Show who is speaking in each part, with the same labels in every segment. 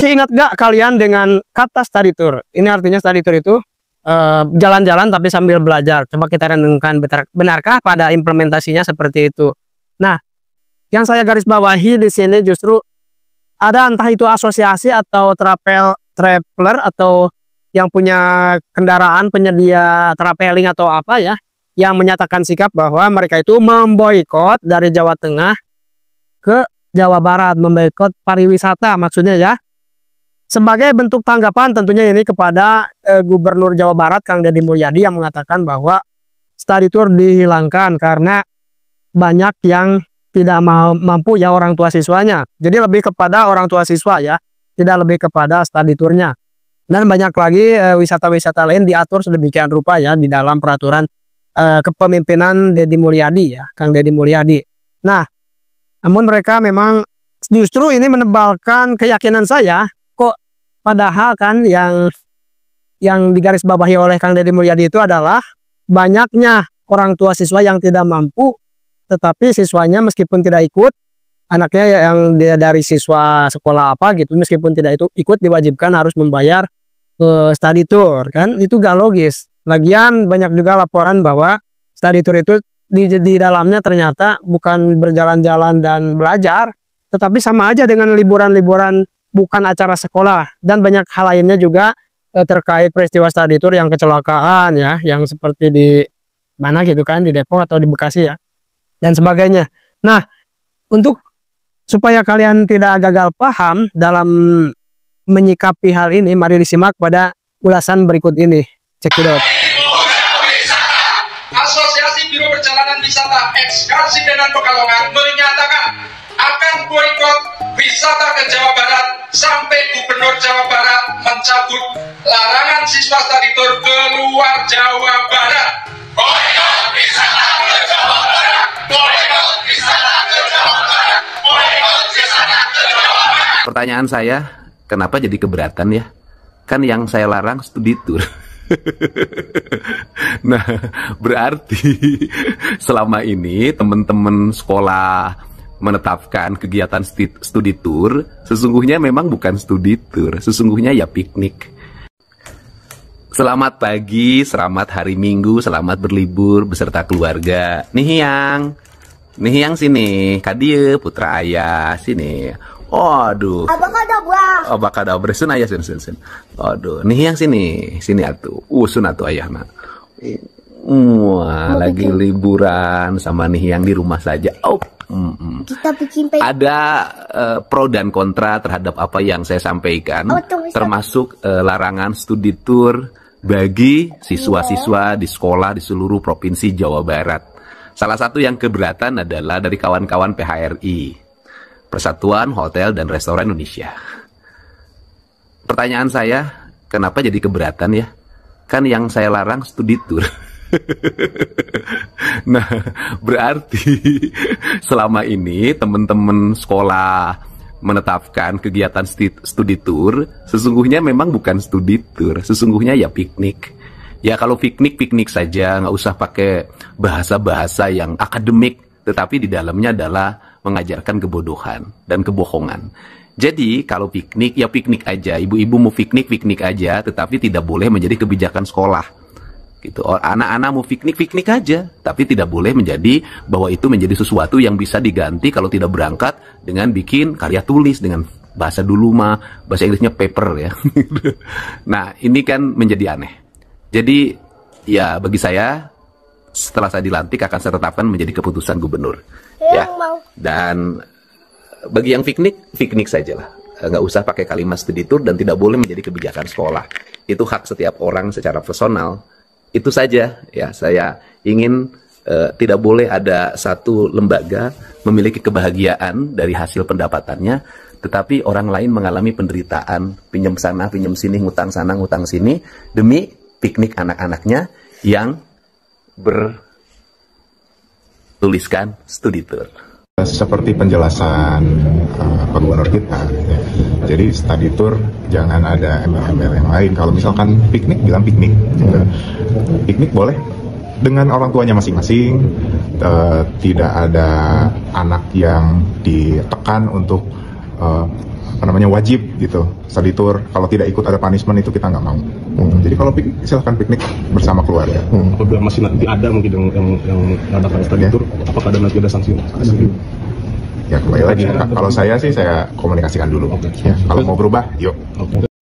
Speaker 1: Masih ingat gak kalian dengan kata study tour? Ini artinya study tour itu jalan-jalan tapi sambil belajar. Coba kita renungkan, benarkah pada implementasinya seperti itu? Nah, yang saya garis bawahi di sini justru ada entah itu asosiasi atau traveler atau yang punya kendaraan penyedia traveling atau apa ya, yang menyatakan sikap bahwa mereka itu memboikot dari Jawa Tengah ke Jawa Barat, memboikot pariwisata maksudnya ya. Sebagai bentuk tanggapan tentunya ini kepada Gubernur Jawa Barat Kang Deddy Mulyadi yang mengatakan bahwa study tour dihilangkan karena banyak yang tidak mampu ya orang tua siswanya. Jadi lebih kepada orang tua siswa ya, tidak lebih kepada study tournya. Dan banyak lagi wisata-wisata lain diatur sedemikian rupa ya di dalam peraturan kepemimpinan Deddy Mulyadi ya, Kang Deddy Mulyadi. Nah, namun mereka memang justru ini menebalkan keyakinan saya. Padahal kan yang digarisbawahi oleh Kang Deddy Mulyadi itu adalah banyaknya orang tua siswa yang tidak mampu, tetapi siswanya meskipun tidak ikut, anaknya yang dari siswa sekolah apa gitu, meskipun tidak itu ikut diwajibkan harus membayar study tour, kan itu gak logis. Lagian banyak juga laporan bahwa study tour itu di dalamnya ternyata bukan berjalan-jalan dan belajar, tetapi sama aja dengan liburan-liburan bukan acara sekolah, dan banyak hal lainnya juga terkait peristiwa study tour yang kecelakaan ya, yang seperti di mana gitu kan, di Depok atau di Bekasi ya, dan sebagainya. Nah, untuk supaya kalian tidak gagal paham dalam menyikapi hal ini, mari disimak pada ulasan berikut ini. Cekidot.
Speaker 2: Asosiasi Biro Perjalanan Wisata Ekskarsi dan Pekalongan menyatakan akan boikot wisata ke Jawa Barat sampai Gubernur Jawa Barat mencabut larangan siswa study tour keluar Jawa Barat. Boikot wisata ke Jawa Barat. Boikot wisata ke Jawa Barat. Boikot wisata ke Jawa Barat.
Speaker 3: Pertanyaan saya, kenapa jadi keberatan ya? Kan yang saya larang studi tour. Nah, berarti selama ini teman-teman sekolah menetapkan kegiatan studi tour, sesungguhnya memang bukan studi tour, sesungguhnya ya piknik. Selamat pagi, selamat hari Minggu, selamat berlibur beserta keluarga. Nih yang sini, Kadia putra ayah sini. Aduh. Abakadabra sun ayah sun. Aduh, nih yang sini atuh. Sun atuh ayah mah. Wah, lagi liburan sama nih yang di rumah saja. Kita bikin ada pro dan kontra terhadap apa yang saya sampaikan, termasuk larangan studi tour bagi siswa-siswa di sekolah di seluruh provinsi Jawa Barat. Salah satu yang keberatan adalah dari kawan-kawan PHRI, Persatuan Hotel dan Restoran Indonesia. Pertanyaan saya, kenapa jadi keberatan ya? Kan yang saya larang studi tour. Nah, berarti selama ini teman-teman sekolah menetapkan kegiatan studi tour, sesungguhnya memang bukan studi tour, sesungguhnya ya piknik. Ya kalau piknik saja, nggak usah pakai bahasa-bahasa yang akademik, tetapi di dalamnya adalah mengajarkan kebodohan dan kebohongan. Jadi kalau piknik, ya piknik aja. Ibu-ibu mau piknik aja, tetapi tidak boleh menjadi kebijakan sekolah. Gitu. Anak-anak mau piknik aja, tapi tidak boleh menjadi bahwa itu menjadi sesuatu yang bisa diganti kalau tidak berangkat dengan bikin karya tulis dengan bahasa dulu mah bahasa Inggrisnya paper ya. Nah ini kan menjadi aneh. Jadi ya bagi saya setelah saya dilantik akan saya tetapkan menjadi keputusan gubernur ya. Dan bagi yang piknik sajalah, nggak usah pakai kalimat studi tour dan tidak boleh menjadi kebijakan sekolah. Itu hak setiap orang secara personal. Itu saja ya, saya ingin tidak boleh ada satu lembaga memiliki kebahagiaan dari hasil pendapatannya, tetapi orang lain mengalami penderitaan, pinjam sana, pinjam sini, ngutang sana, ngutang sini, demi piknik anak-anaknya yang bertuliskan studi tour.
Speaker 4: Seperti penjelasan Pak Gubernur kita, ya. Jadi study tour jangan ada embel-embel yang lain. Kalau misalkan piknik, bilang piknik. Ya. Piknik boleh dengan orang tuanya masing-masing. Tidak ada anak yang ditekan untuk wajib gitu study tour. Kalau tidak ikut ada punishment, itu kita nggak mau. Jadi kalau piknik, silahkan piknik bersama keluarga.
Speaker 5: Apabila masih nanti ada mungkin yang mengadakan study tour, apakah nanti ada sanksi?
Speaker 4: Ya kembali lagi, kalau saya sih saya komunikasikan dulu. Ya, kalau mau berubah, yuk.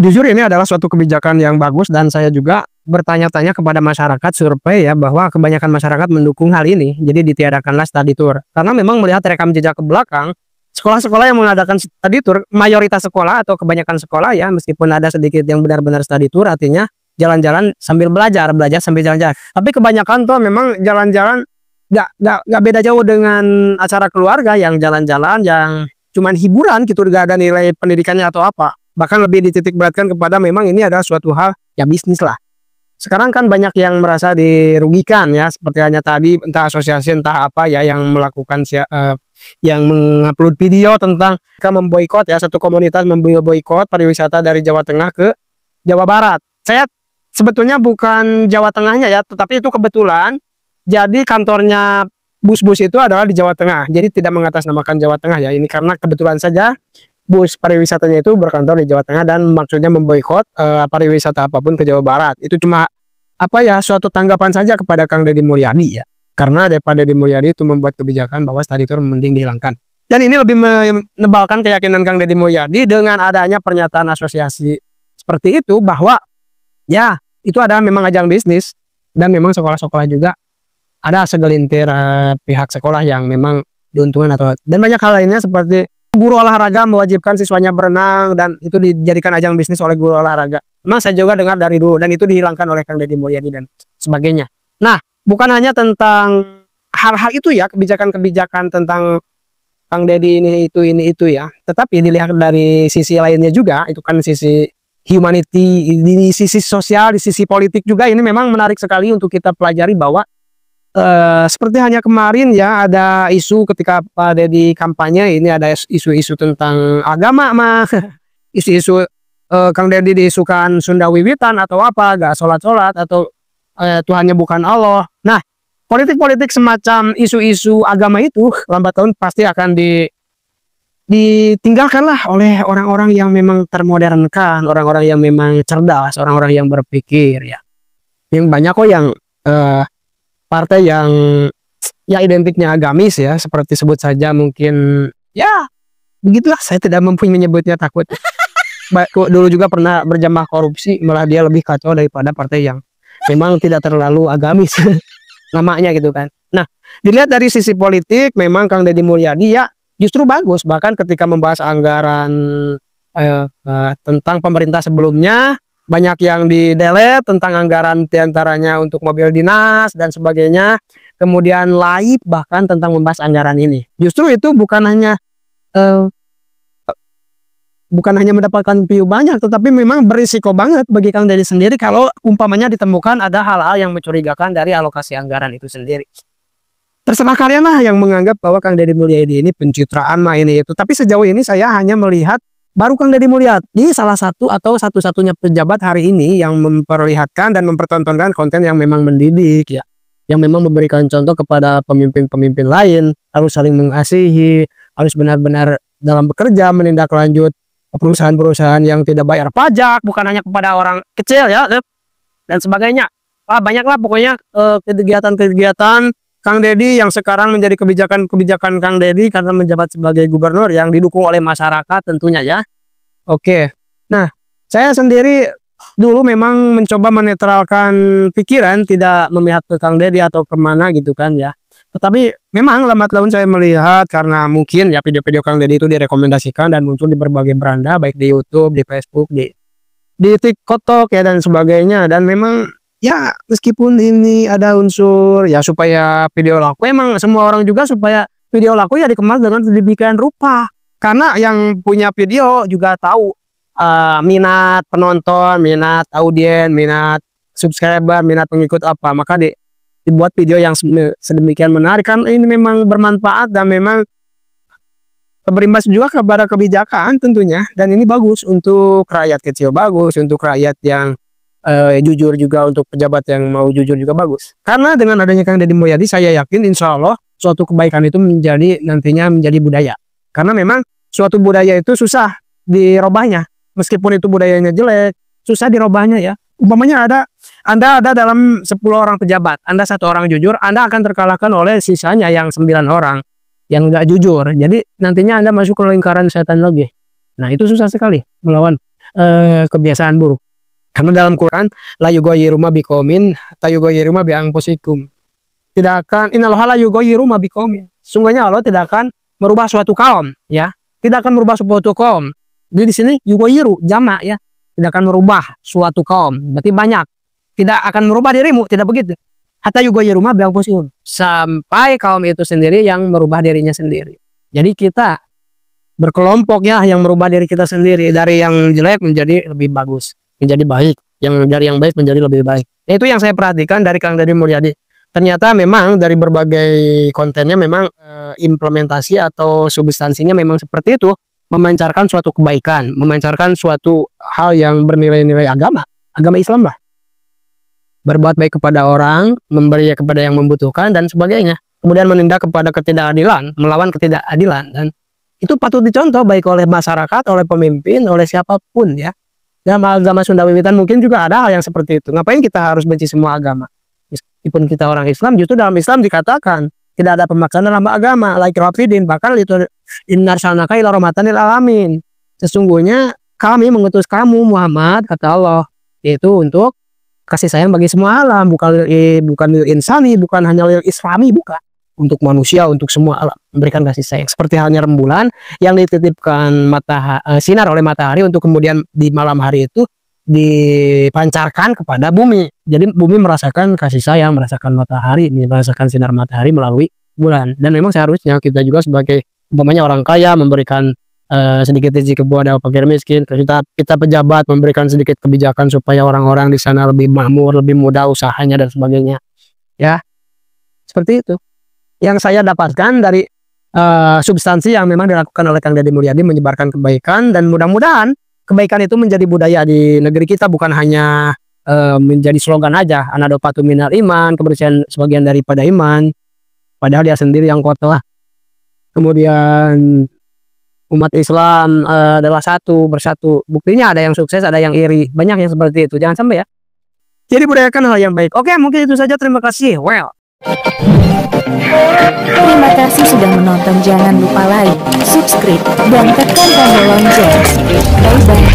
Speaker 1: Jujur ini adalah suatu kebijakan yang bagus, dan saya juga bertanya-tanya kepada masyarakat, survei ya, bahwa kebanyakan masyarakat mendukung hal ini. Jadi ditiadakanlah study tour. Karena memang melihat rekam jejak ke belakang, sekolah-sekolah yang mengadakan study tour, mayoritas sekolah atau kebanyakan sekolah ya, meskipun ada sedikit yang benar-benar study tour, artinya jalan-jalan sambil belajar sambil jalan-jalan. Tapi kebanyakan tuh memang jalan-jalan gak beda jauh dengan acara keluarga yang jalan-jalan yang cuman hiburan gitu, gak ada nilai pendidikannya atau apa. Bahkan lebih dititik beratkan kepada memang ini adalah suatu hal ya bisnis lah. Sekarang kan banyak yang merasa dirugikan ya, seperti hanya tadi entah asosiasi entah apa ya yang melakukan yang mengupload video tentang mereka memboikot ya, satu komunitas memboikot pariwisata dari Jawa Tengah ke Jawa Barat. Saya sebetulnya bukan Jawa Tengahnya ya, tetapi itu kebetulan jadi kantornya bus-bus itu adalah di Jawa Tengah. Jadi tidak mengatasnamakan Jawa Tengah ya, ini karena kebetulan saja bus pariwisatanya itu berkantor di Jawa Tengah dan maksudnya memboikot pariwisata apapun ke Jawa Barat. Itu cuma apa ya, suatu tanggapan saja kepada Kang Deddy Mulyadi ya. Karena daripada Deddy Mulyadi itu membuat kebijakan bahwa study tour mending dihilangkan. Dan ini lebih menebalkan keyakinan Kang Deddy Mulyadi dengan adanya pernyataan asosiasi seperti itu, bahwa ya itu adalah memang ajang bisnis, dan memang sekolah-sekolah juga ada segelintir pihak sekolah yang memang diuntungkan atau dan banyak hal lainnya, seperti guru olahraga mewajibkan siswanya berenang dan itu dijadikan ajang bisnis oleh guru olahraga. Memang saya juga dengar dari dulu, dan itu dihilangkan oleh Kang Deddy Mulyadi dan sebagainya. Nah, bukan hanya tentang hal-hal itu ya, kebijakan-kebijakan tentang Kang Deddy ini itu ya, tetapi dilihat dari sisi lainnya juga, itu kan sisi humanity, di sisi sosial, di sisi politik juga ini memang menarik sekali untuk kita pelajari, bahwa seperti hanya kemarin ya ada isu ketika Pak Deddy kampanye, ini ada isu-isu tentang agama mah isu-isu Kang Deddy diisukan Sunda Wiwitan atau apa, gak sholat-sholat atau Tuhannya bukan Allah. Nah, politik-politik semacam isu-isu agama itu lambat laun pasti akan ditinggalkan lah oleh orang-orang yang memang termodernkan, orang-orang yang memang cerdas, orang-orang yang berpikir ya. Yang banyak kok yang partai yang ya identiknya agamis ya, seperti sebut saja mungkin ya begitulah, saya tidak mampu menyebutnya, takut. Dulu juga pernah berjamaah korupsi, malah dia lebih kacau daripada partai yang memang tidak terlalu agamis namanya gitu kan. Nah, dilihat dari sisi politik memang Kang Deddy Mulyadi ya justru bagus, bahkan ketika membahas anggaran tentang pemerintah sebelumnya banyak yang di-delete tentang anggaran, diantaranya untuk mobil dinas dan sebagainya. Kemudian live bahkan tentang membahas anggaran ini. Justru itu bukan hanya mendapatkan view banyak, tetapi memang berisiko banget bagi Kang Deddy sendiri kalau umpamanya ditemukan ada hal-hal yang mencurigakan dari alokasi anggaran itu sendiri. Terserah kalian lah yang menganggap bahwa Kang Deddy Mulyadi ini pencitraan mah ini itu. Tapi sejauh ini saya hanya melihat baru Kang Deddy Mulyadi salah satu atau satu-satunya pejabat hari ini yang memperlihatkan dan mempertontonkan konten yang memang mendidik ya, yang memang memberikan contoh kepada pemimpin-pemimpin lain, harus saling mengasihi, harus benar-benar dalam bekerja menindaklanjut perusahaan-perusahaan yang tidak bayar pajak, bukan hanya kepada orang kecil ya dan sebagainya. Banyaklah pokoknya kegiatan-kegiatan Kang Deddy yang sekarang menjadi kebijakan-kebijakan Kang Deddy karena menjabat sebagai gubernur yang didukung oleh masyarakat tentunya ya. Oke. Nah, saya sendiri dulu memang mencoba menetralkan pikiran, tidak memihak ke Kang Deddy atau kemana gitu kan ya. Tetapi memang lambat laun saya melihat karena mungkin ya video-video Kang Deddy itu direkomendasikan dan muncul di berbagai beranda, baik di YouTube, di Facebook, di TikTok ya dan sebagainya, dan memang ya meskipun ini ada unsur ya supaya video laku, emang semua orang juga supaya video laku ya dikemas dengan sedemikian rupa, karena yang punya video juga tahu minat penonton, minat audiens, minat subscriber, minat pengikut apa, maka dibuat video yang sedemikian menarik kan, ini memang bermanfaat dan memang berimbas juga kepada kebijakan tentunya, dan ini bagus untuk rakyat kecil, bagus untuk rakyat yang jujur, juga untuk pejabat yang mau jujur juga bagus. Karena dengan adanya Kang Deddy Mulyadi, saya yakin insya Allah suatu kebaikan itu nantinya menjadi budaya. Karena memang suatu budaya itu susah dirobahnya. Meskipun itu budayanya jelek, susah dirobahnya ya. Umpamanya Anda ada dalam 10 orang pejabat, Anda 1 orang jujur, Anda akan terkalahkan oleh sisanya yang 9 orang yang nggak jujur. Jadi nantinya Anda masuk ke lingkaran setan lagi. Nah, itu susah sekali melawan kebiasaan buruk. Karena dalam Quran, la yughayyiru ma biqaumin ta yughayyiru ma bi anfusikum. Tidak akan, innallaha la yughayyiru ma biqaumin. Sungguhnya Allah tidak akan merubah suatu kaum, ya. Tidak akan merubah suatu kaum. Jadi di sini yughayyiru jamak ya. Tidak akan merubah suatu kaum, berarti banyak. Tidak akan merubah dirimu, tidak begitu. Hatta yughayyiru ma bi anfusikum. Sampai kaum itu sendiri yang merubah dirinya sendiri. Jadi kita berkelompok ya yang merubah diri kita sendiri dari yang jelek menjadi lebih bagus, menjadi baik, yang dari yang baik menjadi lebih baik. Itu yang saya perhatikan dari Kang Deddy Mulyadi. Ternyata memang dari berbagai kontennya memang implementasi atau substansinya memang seperti itu, memancarkan suatu kebaikan, memancarkan suatu hal yang bernilai-nilai agama Islam lah. Berbuat baik kepada orang, memberi kepada yang membutuhkan dan sebagainya. Kemudian menindak kepada ketidakadilan, melawan ketidakadilan, dan itu patut dicontoh baik oleh masyarakat, oleh pemimpin, oleh siapapun ya. Dalam agama Sunda Wiwitan mungkin juga ada hal yang seperti itu. Ngapain kita harus benci semua agama? Meskipun kita orang Islam, justru dalam Islam dikatakan tidak ada pemaksaan dalam agama, la ikraha fid-din, bahkan itu inna arsalnaka ila rahmatan lil alamin. Sesungguhnya kami mengutus kamu Muhammad, kata Allah, yaitu untuk kasih sayang bagi semua alam, bukan lil insani, bukan hanya lil islami, bukan. Untuk manusia, untuk semua alam, memberikan kasih sayang. Seperti halnya rembulan yang dititipkan sinar oleh matahari untuk kemudian di malam hari itu dipancarkan kepada bumi. Jadi bumi merasakan kasih sayang, merasakan matahari, merasakan sinar matahari melalui bulan. Dan memang seharusnya kita juga sebagai umpamanya orang kaya memberikan sedikit rezeki kepada fakir miskin. Kita pejabat memberikan sedikit kebijakan supaya orang-orang di sana lebih makmur, lebih mudah usahanya dan sebagainya. Ya, seperti itu yang saya dapatkan dari substansi yang memang dilakukan oleh Kang Deddy Mulyadi, menyebarkan kebaikan, dan mudah-mudahan kebaikan itu menjadi budaya di negeri kita, bukan hanya menjadi slogan aja, anadopatu minal iman, kebersihan sebagian daripada iman, padahal dia sendiri yang kotor. Kemudian umat Islam adalah bersatu. Buktinya ada yang sukses, ada yang iri, banyak yang seperti itu. Jangan sampai ya. Jadi budayakan hal yang baik. Oke, mungkin itu saja. Terima kasih.
Speaker 6: Terima kasih sudah menonton. Jangan lupa like, subscribe, dan tekan tombol lonceng. Bye bye.